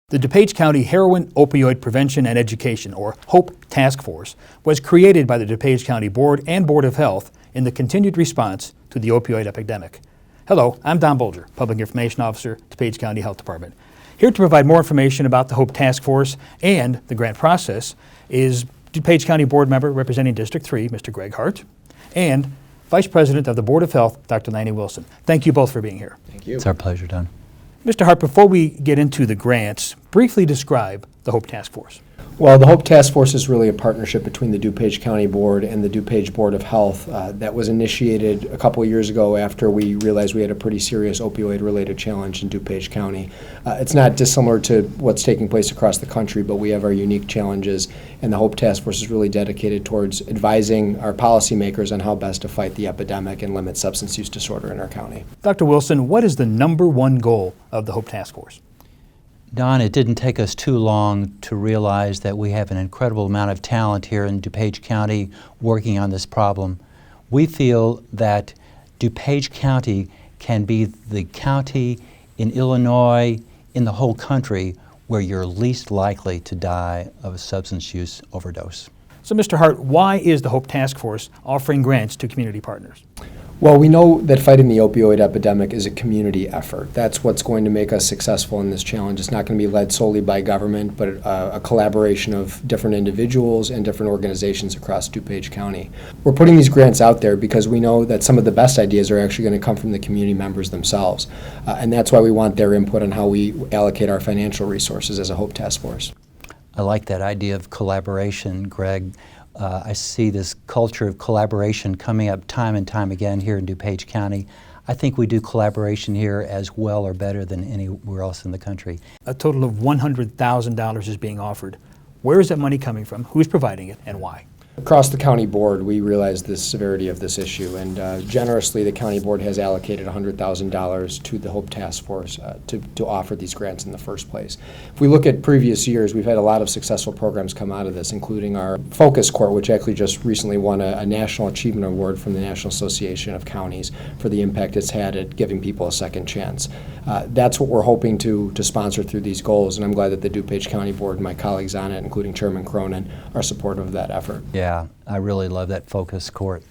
The DuPage County Heroin Opioid Prevention and Education, or HOPE Taskforce, was created by the DuPage County Board and Board of Health in the continued response to the opioid epidemic. Hello, I'm Don Bolger, Public Information Officer, DuPage County Health Department. Here to provide more information about the HOPE Taskforce and the grant process is DuPage County Board Member representing District 3, Mr. Greg Hart, and Vice President of the Board of Health, Dr. Lanny Wilson. Thank you both for being here. Thank you. It's our pleasure, Don. Mr. Hart, before we get into the grants, briefly describe the HOPE Task Force. Well, the HOPE Task Force is really a partnership between the DuPage County Board and the DuPage Board of Health that was initiated a couple of years ago after we realized we had a pretty serious opioid-related challenge in DuPage County. It's not dissimilar to what's taking place across the country, but we have our unique challenges, and the HOPE Task Force is really dedicated towards advising our policymakers on how best to fight the epidemic and limit substance use disorder in our county. Dr. Wilson, what is the #1 goal of the HOPE Task Force? Don, it didn't take us too long to realize that we have an incredible amount of talent here in DuPage County working on this problem. We feel that DuPage County can be the county in Illinois, in the whole country, where you're least likely to die of a substance use overdose. So, Mr. Hart, why is the HOPE Task Force offering grants to community partners? Well, we know that fighting the opioid epidemic is a community effort. That's what's going to make us successful in this challenge. It's not going to be led solely by government, but a collaboration of different individuals and different organizations across DuPage County. We're putting these grants out there because we know that some of the best ideas are actually going to come from the community members themselves. And that's why we want their input on how we allocate our financial resources as a HOPE Task Force. I like that idea of collaboration, Greg. I see this culture of collaboration coming up time and time again here in DuPage County. I think we do collaboration here as well or better than anywhere else in the country. A total of $100,000 is being offered. Where is that money coming from? Who's providing it and why? Across the county board, we realize the severity of this issue, and generously the county board has allocated $100,000 to the HOPE Task Force to offer these grants in the first place. If we look at previous years, we've had a lot of successful programs come out of this, including our Focus Court, which actually just recently won a National Achievement Award from the National Association of Counties for the impact it's had at giving people a second chance. That's what we're hoping to sponsor through these goals, and I'm glad that the DuPage County Board and my colleagues on it, including Chairman Cronin, are supportive of that effort. Yeah, I really love that Focus Court.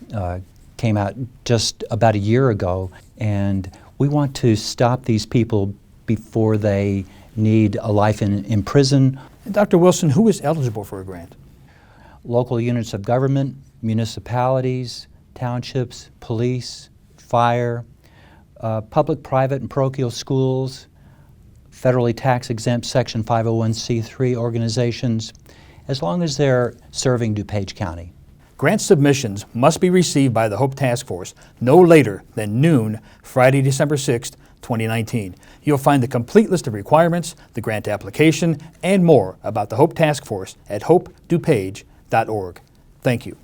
Came out just about a year ago, and we want to stop these people before they need a life in prison. And Dr. Wilson, who is eligible for a grant? Local units of government, municipalities, townships, police, fire, public, private, and parochial schools, federally tax-exempt Section 501c3 organizations, as long as they're serving DuPage County. Grant submissions must be received by the HOPE Task Force no later than noon, Friday, December 6th, 2019. You'll find the complete list of requirements, the grant application, and more about the HOPE Task Force at hopedupage.org. Thank you.